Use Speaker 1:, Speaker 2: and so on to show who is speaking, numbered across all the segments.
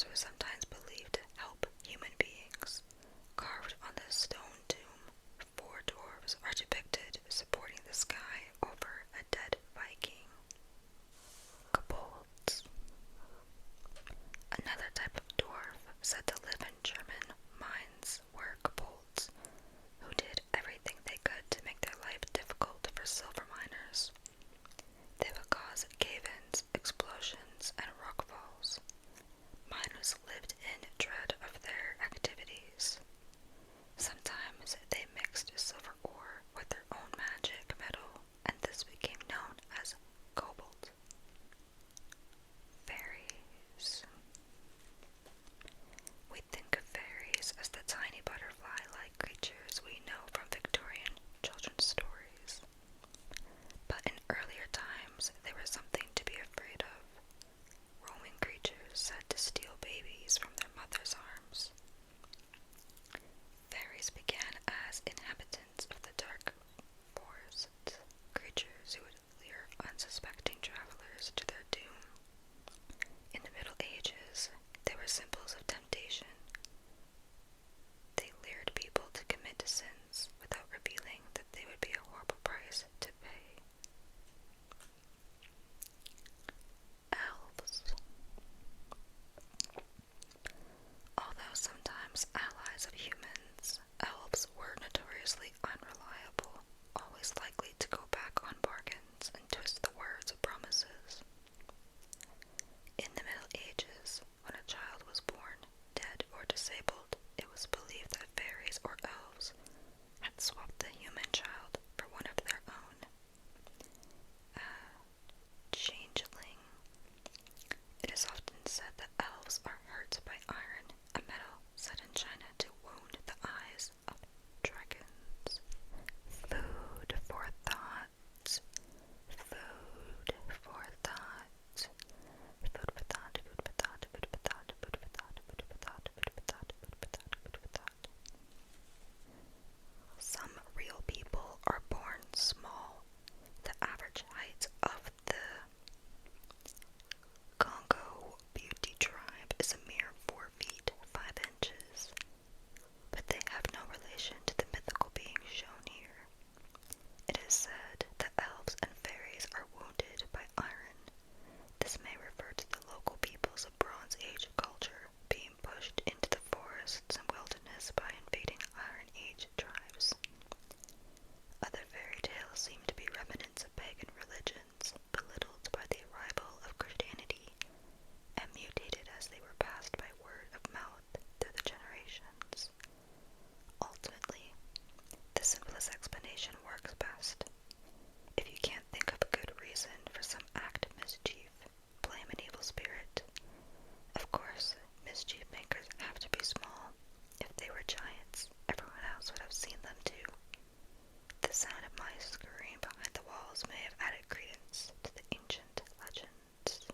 Speaker 1: figures were sometimes believed to help human beings. Carved on the stone tomb, 4 dwarves are depicted supporting the sky over a dead Viking. Kobolds. Another type of dwarf said to live in German mines were kobolds, who did everything they could to make their life difficult for silver miners. They would cause cave-ins, explosions, and rockfalls. Miners lived in dread of their activities. Sometimes they mixed silver ore with their own magic metal, and this became known as kobold. Fairies. We think of fairies as the tiny butterfly-like creatures we know from Victorian children's stories. But in earlier times, they were something to be afraid of. Roaming creatures said to steal babies from their mother's arms. Fairies began as inhabitants of the dark forest, creatures who would lure unsuspecting travelers to their doom. In the Middle Ages, they were symbols of temptation. They lured people to commit sins without revealing that they would be a horrible price to pay. Elves. Although sometimes allies of humans, elves were notoriously unreliable, always likely to go back on bargains and twist the words of promises. In the Middle Ages, when a child was born dead or disabled, it was believed that fairies or elves had swapped the human child for one of their own. Changeling. It is often said that elves are hurt by iron, a metal set in China to wound the eyes of dragons. Food for thought. Food for thought. Food for thought, food for thought, food for thought, food for thought, food for thought, food for thought, food for thought, food for thought. Some real people are born small. The average height of the Congo Beauty tribe is a mere 4 feet 5 inches, but they have no relation to the mythical beings shown here. It is said that elves and fairies are wounded by iron. This may refer to the local peoples of Bronze Age culture being pushed into the forests and wilderness by invading Iron Age tribes. Other fairy tales seem to be remnants of pagan religions, belittled by the arrival of Christianity, and mutated as they were passed by word of mouth through the generations. Ultimately, the simplest explanation works best. If you can't think of a good reason for some act of mischief, blame an evil spirit. Of course, mischief makers have to be small. If they were giants, everyone else would have seen them too. The sound of my scurrying behind the walls may have added credence to the ancient legends.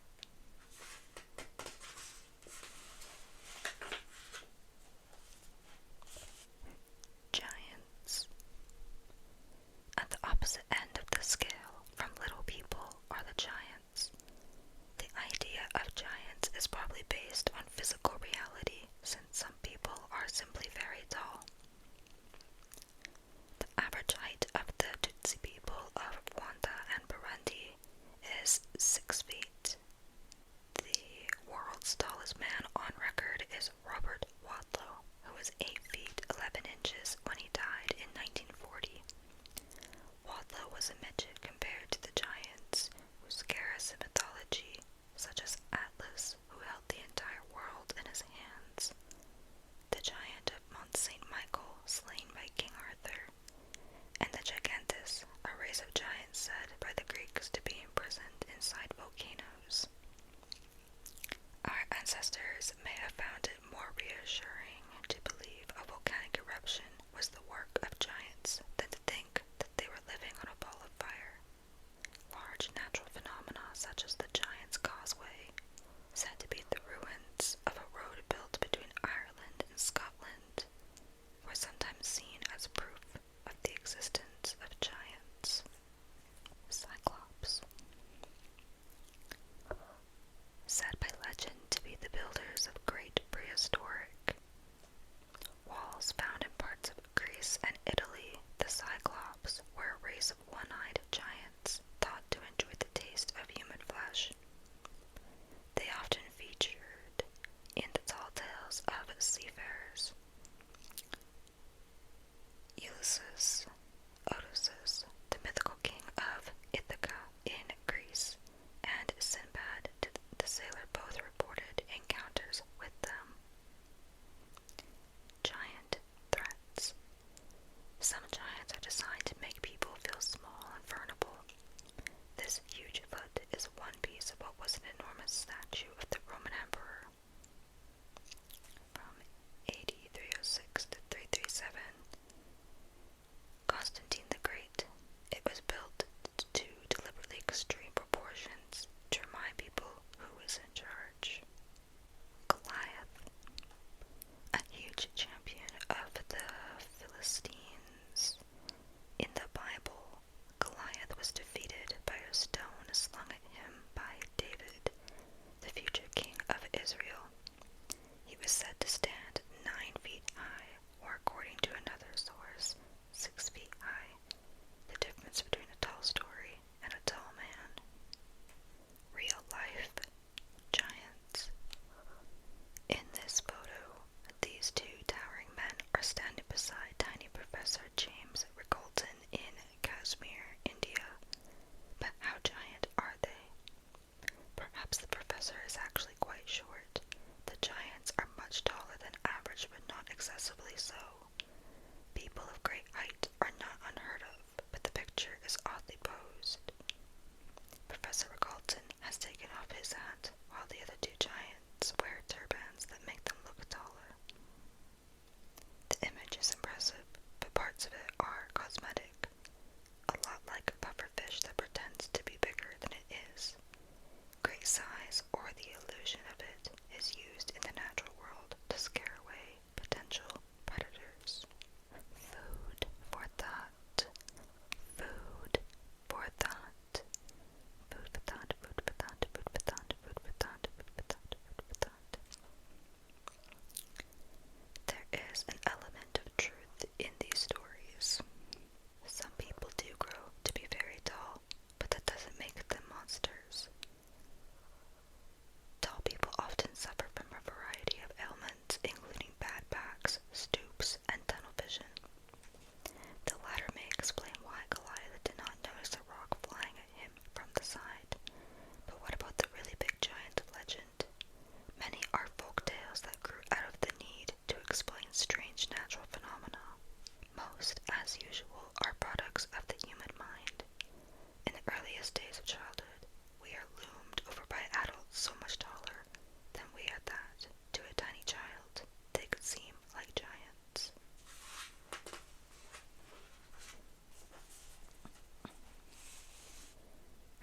Speaker 1: Giants. At the opposite end of the scale from little people are the giants. The idea of giants is probably based on physical reality, since some people are simply very tall. The average height of the Tutsi people of Rwanda and Burundi is 6 feet. The world's tallest man on record is Robert Wadlow, who was 8 feet 11 inches when he died in 1940. Wadlow was a midget compared to the giants who scare us in mythology, such as Atlas, who held the entire world in his hands, the giant of Mount St. Michael, slain by King Arthur, and the Gigantes, a race of giants said by the Greeks to be imprisoned inside volcanoes. Our ancestors may have found it more reassuring to believe a volcanic eruption was the work of giants than to think that they were living on a ball of fire. Large natural phenomena such as the Giant's Causeway, said to be the ruins of a road built between Ireland and Scotland, were sometimes seen as proof of the existence of giants. Cyclops. Said by legend to be the builders of great much taller than average but not excessively so. People of great height are not unheard of, but the picture is oddly posed. Professor Rigalton has taken off his hat, while the other two giants wear turbans that make them look taller. The image is impressive, but parts of it are cosmetic, a lot like a pufferfish that pretends to be bigger than it is. Great size, or the illusion of it, is used in the natural world to scare away potential predators. Food for thought. Food for thought. Food for thought, food for thought, food for thought, food for thought, food for thought, food for thought. There is an element of truth in these stories. Some people do grow to be very tall, but that doesn't make them monsters. Tall people often suffer from a variety of ailments, including bad backs, stoops, and tunnel vision. The latter may explain why Goliath did not notice a rock flying at him from the side. But what about the really big giant of legend? Many are folk tales that grew out of the need to explain strange natural phenomena. Most, as usual, are products of the human mind. In the earliest days of childhood, we are loomed over by adults so much taller than we are that, to a tiny child, they could seem like giants.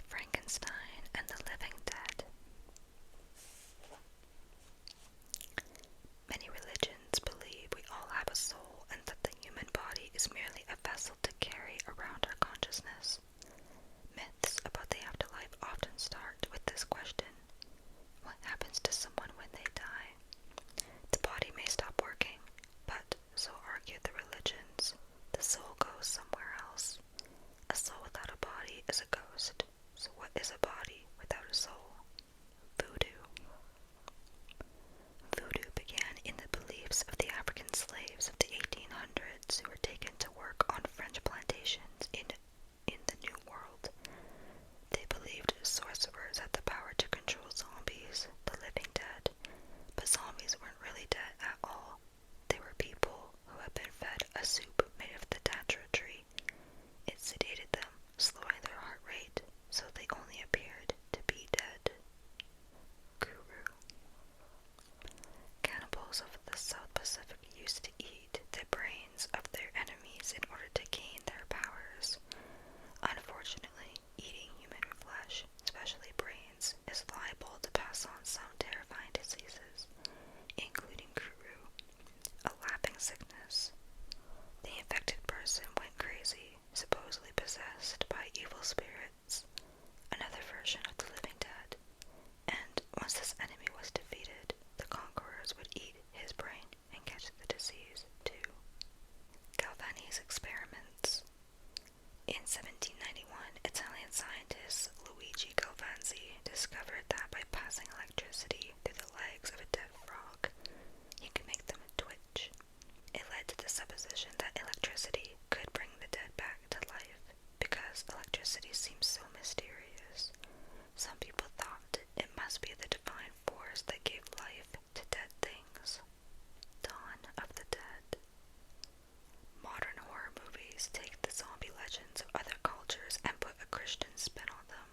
Speaker 1: Frankenstein and the Living Dead. Many religions believe we all have a soul and that the human body is merely a vessel to carry around our consciousness. Myths about the afterlife often start with this question: what happens to someone when they die? The body may stop working, but, so argue the religions, the soul goes somewhere else. A soul without a body is a ghost. So what is a body without a soul? Voodoo. Voodoo began in the beliefs of the African slaves of the 1800s who were taken to work on French plantations in the New World. They believed sorcerers had the power to control zombies, the living dead, but zombies weren't really dead at all. They were people who had been fed a soup made of the tatra tree. It sedated them, slowing their heart rate, so they only appeared to be dead. Guru. Cannibals of the South Pacific used to eat the brains of their enemies in order to gain their powers. Unfortunately, eating human flesh, especially brains, is liable to pass on some terrifying diseases, including Guru, a laughing sickness. The infected person went crazy, supposedly possessed by evil spirits, another version of the living dead, and once this enemy was defeated, the conquerors would eat his brain and catch the disease too. Galvani's experiments. In 1791, Italian scientist Luigi Galvani discovered that by passing electricity through the legs of a dead frog, you could make them twitch. It led to the supposition that electricity could bring the dead back to life, because electricity seems so mysterious. Some people thought it must be the divine force that gave life to dead things. Dawn of the Dead. Modern horror movies take the zombie legends of other cultures and put a Christian spin on them.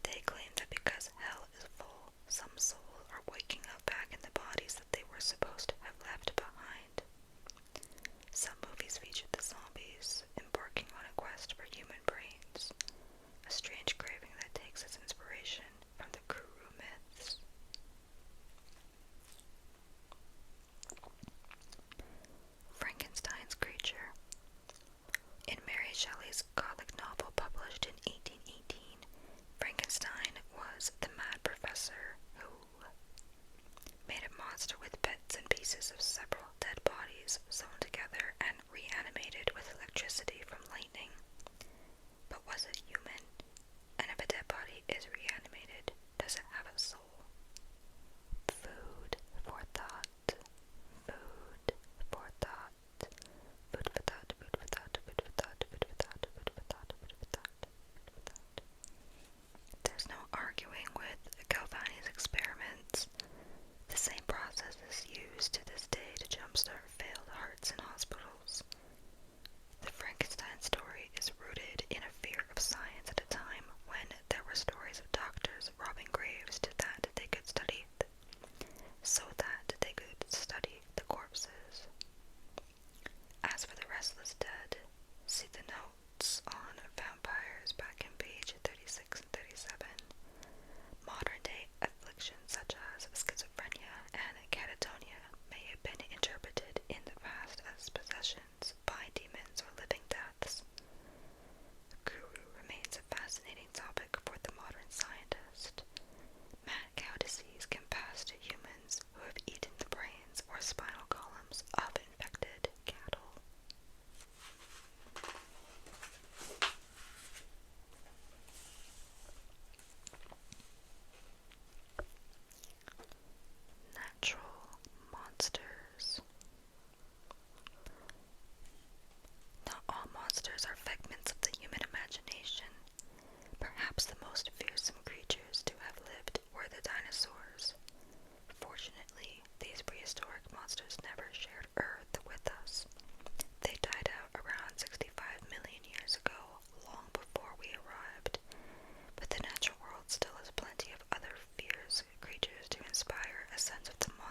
Speaker 1: They claim that because hell is full, some souls are waking up back in the bodies that they were supposed to have left behind. Some movies feature the zombies embarking on a quest for human brains, a strange craving that takes its inspiration from the Guru myths. Frankenstein's creature. In Mary Shelley's Gothic novel published in 1818, Frankenstein was the mad professor who made a monster with bits and pieces of several dead bodies sewn together and reanimated with electricity from lightning. But was it human? And if a dead body is reanimated, does it have a soul? Food for thought. Food for thought. Food for thought, food for thought, food for thought, food for thought, food for thought, food for thought, food for thought. There's no arguing with Galvani's experiments. The same process is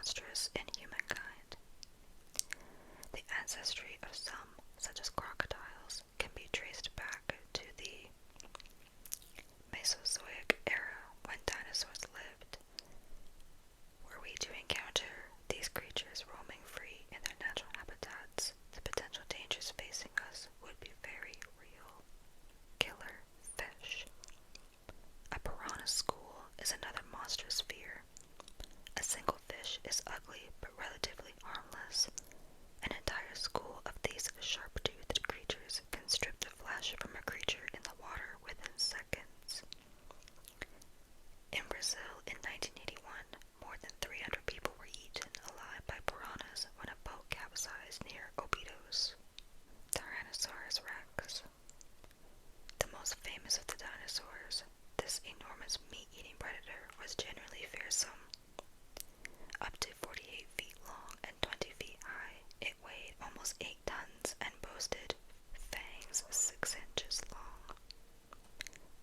Speaker 1: monstrous in humankind. The ancestry of some, such as crocodiles, can be traced back to the Mesozoic era when dinosaurs lived. Were we to encounter these creatures roaming free in their natural habitats, the potential dangers facing us would be very real. Killer fish. A piranha school is another monstrous fear. A single fish is ugly but relatively harmless. An entire school of these sharp-toothed creatures can strip the flesh from a creature in the water within seconds. In Brazil in 1981, more than 300 people were eaten alive by piranhas when a boat capsized near Obidos. Tyrannosaurus rex. The most famous of the dinosaurs, this enormous meat-eating predator was generally fearsome. Up to 48 feet long and 20 feet high, it weighed almost 8 tons and boasted fangs 6 inches long.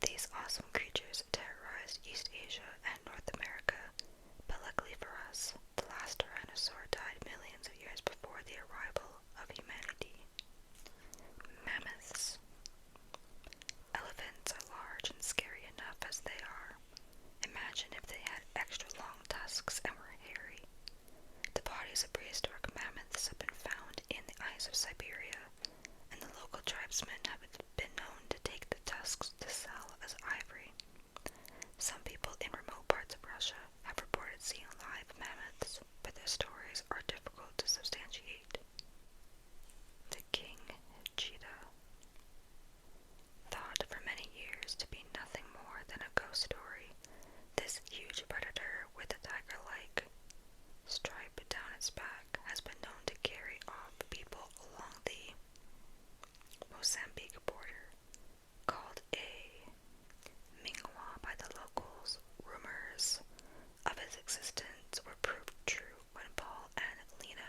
Speaker 1: These awesome creatures terrorized East Asia and North America, but luckily for us, the last tyrannosaur died millions of years before the arrival of humanity. Mammoths. Elephants are large and scary enough as they are. Imagine if they had extra long tusks and were hairy. The bodies of prehistoric mammoths have been found in the ice of Siberia, and the local tribesmen have been known to take the tusks to sell as ivory. Some people in remote parts of Russia have reported seeing live mammoths, but their stories are difficult to substantiate. The king cheetah. Thought for many years to be nothing more than a ghost story, this huge predator with a tiger-like stripe down its back has been known to carry off people along the Mozambique border. Called a Mingwa by the locals, rumors of its existence were proved true when Paul and Lena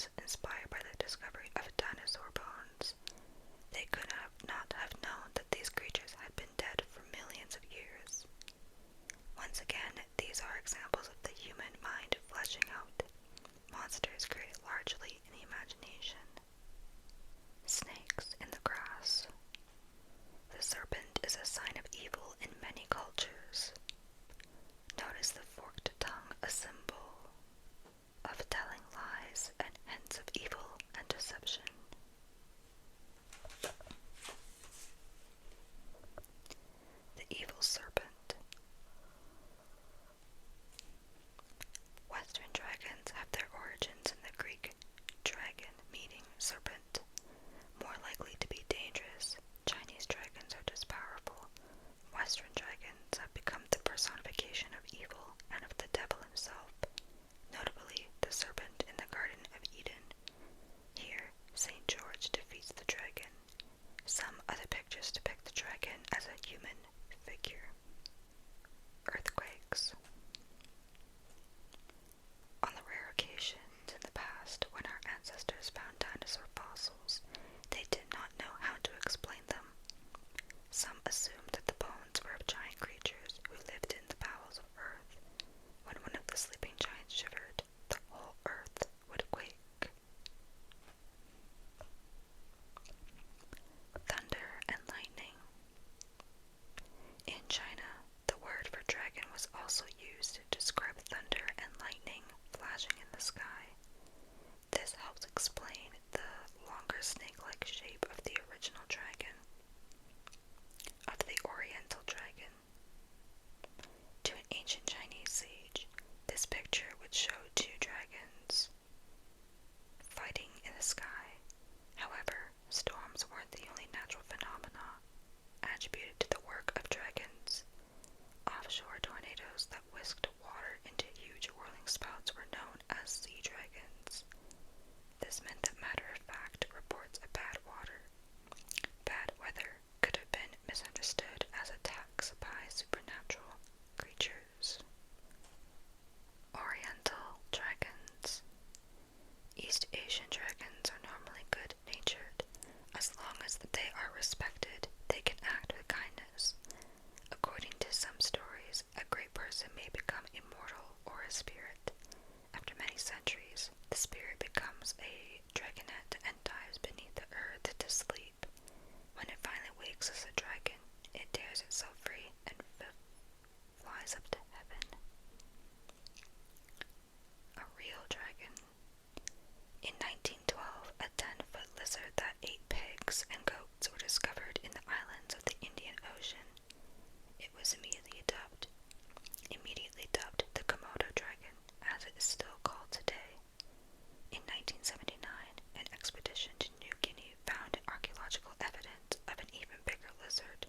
Speaker 1: was inspired by the discovery of dinosaur bones. They could not have known that these creatures had been dead for millions of years. Once again, these are examples of the human mind fleshing out monsters created largely in the imagination. Snakes in the grass. The serpent is a sign of evil in many cultures. Notice the forked tongue, a symbol of telling lies and hints of evil and deception. The evil serpent. Western dragons have their origins in the Greek dragon, meaning serpent. More likely to be dangerous, Chinese dragons are just powerful. Western dragons have become the personification of evil and of the devil himself, notably the serpent in the Garden of Eden. Here, St. George defeats the dragon. Some other pictures depict the dragon as a human figure. Earthquakes. On the rare occasions in the past when our ancestors found dinosaur fossils, they did not know how to explain them. Some assumed that the bones were of giant creatures who lived in the bowels of earth. When one of the sleeping giants shivered, the whole earth would quake. Thunder and lightning. In China, the word for dragon was also used to describe thunder and lightning flashing in the sky. This helps explain the longer snake-like shape of the original dragon. Of the Oriental dragon. To an ancient Chinese sage, this picture would show two dragons fighting in the sky. However, storms weren't the only natural phenomena attributed to the work of dragons. Offshore tornadoes that whisked water into huge whirling spouts were known as sea dragons. This meant that matter-of-fact reports of bad weather could have been misunderstood as attacks by supernatural creatures. Oriental dragons. East Asian dragons are normally good-natured. As long as they are respected, they can act with kindness. According to some stories, a great person may become immortal or a spirit. After many centuries, the spirit becomes a dragonette and dives beneath the earth to sleep. When it finally wakes as a dragon, it tears itself free and flies up to heaven. A real dragon. In 1912, a 10-foot lizard that ate pigs and goats were discovered in the islands of the Indian Ocean. It was immediately dubbed the Komodo dragon, as it is still called today. In 1979, an expedition to New Guinea found archaeological evidence of an even bigger lizard.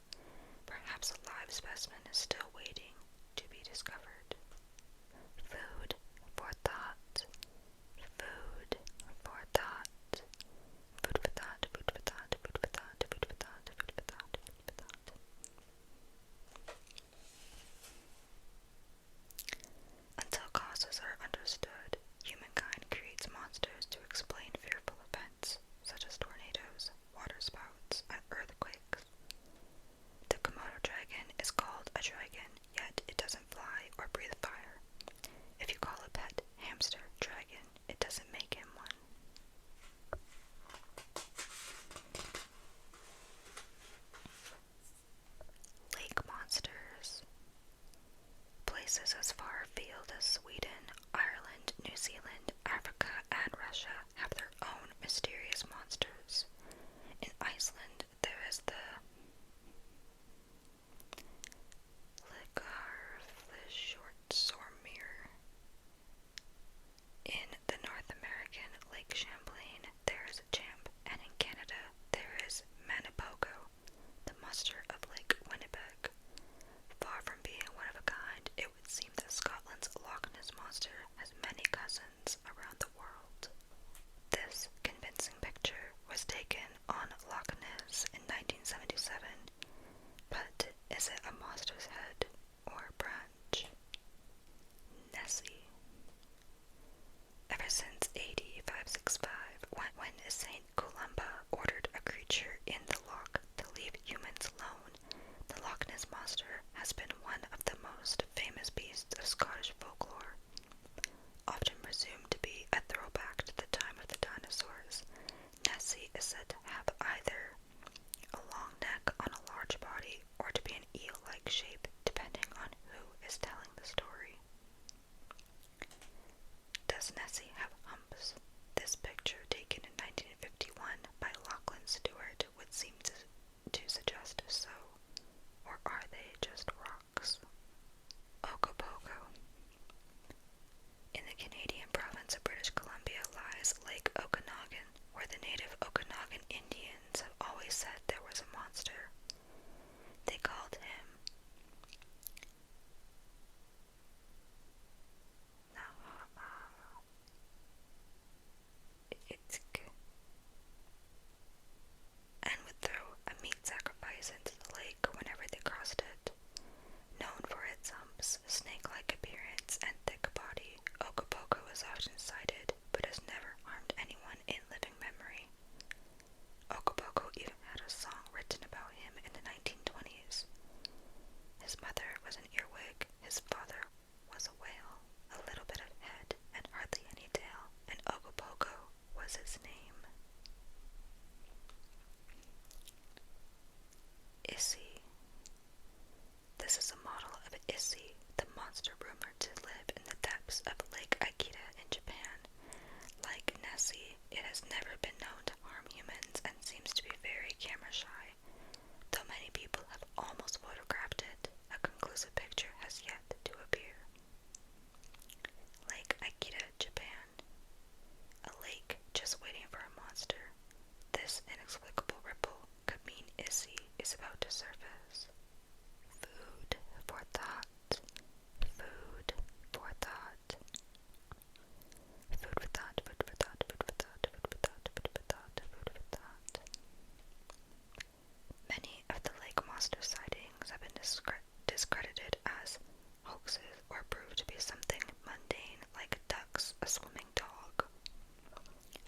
Speaker 1: Perhaps a live specimen is still waiting to be discovered. Food for thought. Food for thought. Food for thought, food for thought, food for thought, food for thought, food for thought, food for thought. Until causes are understood, humankind creates monsters to explain fearful events, such as tornadoes, water spouts, and earthquakes. The Komodo dragon is called a dragon, yet it doesn't fly or breathe fire. If you call a pet hamster dragon, it doesn't make him one. Lake monsters. Places as far afield as Sweden, Ireland, New Zealand, Africa, and Russia have their own mysterious monsters. In Iceland, there is the Ligarflishortsormir. In the North American Lake Champlain, there is a champ, and in Canada, there is Manipogo, the monster of Lake Winnipeg. Far from being one of a kind, it would seem that Scotland's Loch Ness monster has many cousins around the world. This convincing picture was taken on Loch Ness in 1977, but is it a monster's head or branch? Nessie. Ever since AD 565, Nessie is said to have either a long neck on a large body or to be an eel-like shape, depending on who is telling the story. Does Nessie have humps? This picture, taken in 1951 by Lachlan Stewart, would seem to suggest so. Or are they just rocks? Ogopogo. In the Canadian province of British Columbia lies Lake Okanagan, where the native Okanagan Indians have always said there was a monster. They called him Itzk, and would throw a meat sacrifice into the lake whenever they crossed it. Known for its humps, snake-like appearance, and thick body, Ogopogo is often cited, but has never harmed anyone in living memory. Ogopogo even had a song written about him in the 1920s. His mother was an earwig, his father was a whale, a little bit of head, and hardly any tail, and Ogopogo was his name. Issy. This is a model of Issy, the monster rumored to live in the depths of Lake Akita in Japan. Like Nessie, it has never been known to harm humans and seems to be very camera shy. Though many people have almost photographed it, a conclusive picture has yet to appear. Lake Akita, Japan. A lake just waiting for a monster. This inexplicable ripple could mean Issy is about to surface. Food for thought. Food for thought. Food for thought, food for thought, food for thought, food for thought, food for thought, food for thought. Many of the lake monster sightings have been discredited as hoaxes or proved to be something mundane like ducks, a swimming dog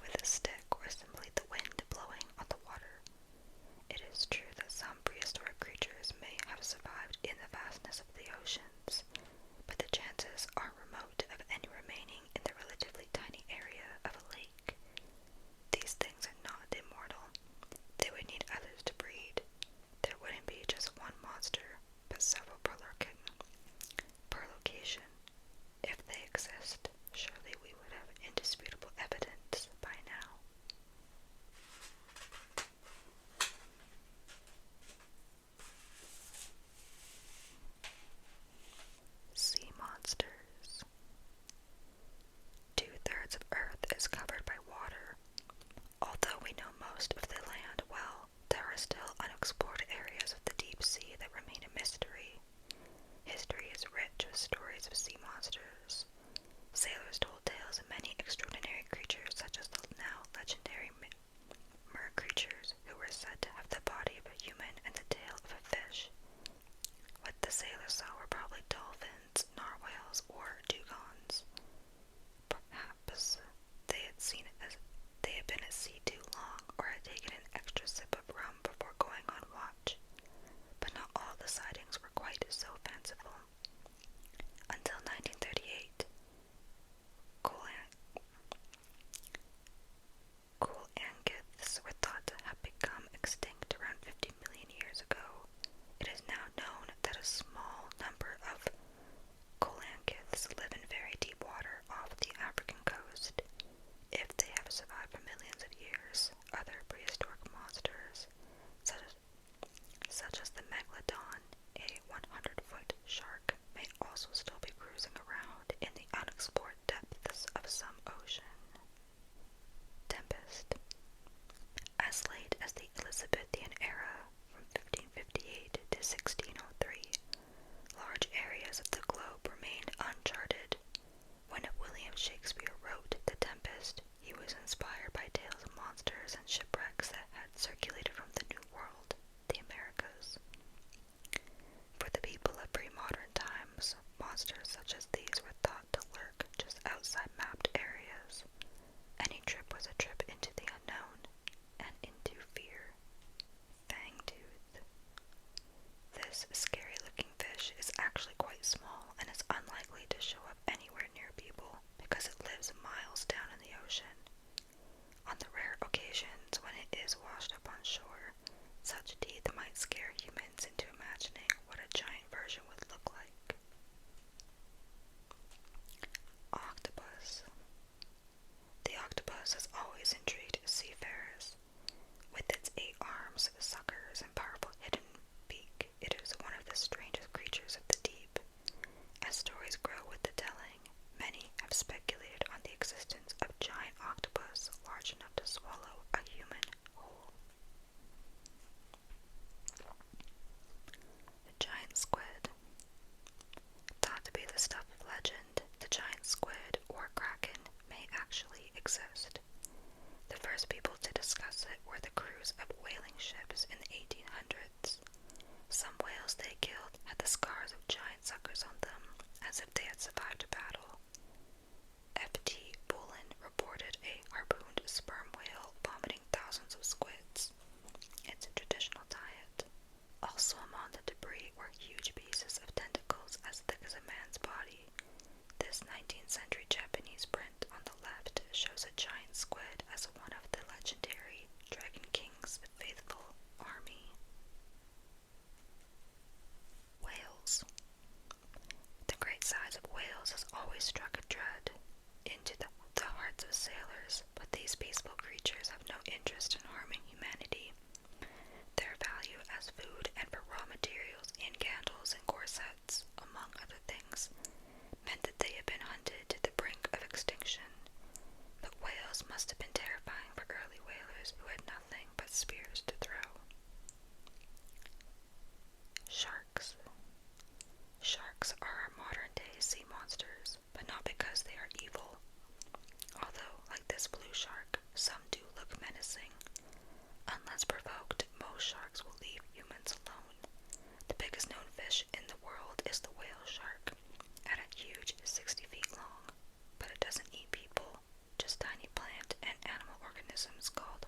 Speaker 1: with a stick, or simply the wind blowing on the water. It is true that some prehistoric creatures may have survived in the vastness of the oceans, but the chances are remote of any remaining in the relatively tiny area of a lake. These things are not immortal. They would need others to breed. There wouldn't be just one monster, but several per location. If they exist, surely we would have indisputable evidence by now. Sea monsters. 2/3 of Earth is covered by water. Although we know most of the land well, there are still unexplored areas of the deep sea that remain a mystery. History is rich with stories of sea monsters. Sailors told tales of many extraordinary creatures, such as the now legendary mer creatures, who were said to have the body of a human and the tail of a fish. What the sailors saw were probably dolphins, narwhals, or dugongs. Perhaps they had been at sea too long, or had taken an extra sip of rum before going on watch. But not all the sightings were quite so fanciful. Until 1938, coelacanths were thought to have become extinct around 50 million years ago. It is now known that a small number of coelacanths live in very deep water off the African coast. If they have survived for millions of years, other prehistoric monsters, such as the megalodon, a 100-foot shark, may also still be cruising around in the unexplored depths of some ocean. Tempest. As late as the Elizabethan era, from 1558 to 1603, large areas of the globe remained uncharted. When William Shakespeare wrote The Tempest, he was inspired by tales of monsters and shipwrecks that had circulated from the New World, the Americas. For the people of pre-modern times, monsters Some whales they killed had the scars of giant suckers on them, as if they had survived a battle. F.T. Bullen reported a harpooned sperm whale vomiting thousands of squids. It's a traditional diet. Also among the debris were huge pieces of tentacles as thick as a man's body. This 19th century Japanese print on the left shows a giant squid as one of the legendary Dragon King's faithful army. Whales. The great size of whales has always struck a dread into the hearts of sailors, but these peaceful creatures have no interest in harming humanity. Their value as food and for raw materials in candles and corsets, among other things, meant that they had been hunted to the brink of extinction. But whales must have been terrifying for early whalers who had nothing but spears to throw. Sharks. Sharks are our modern-day sea monsters, but not because they are evil. Although, like this blue shark, some do look menacing. Unless provoked, most sharks will leave humans alone. The biggest known fish in the world is the whale shark, at a huge 60 feet long, but it doesn't eat people, just tiny plant and animal organisms called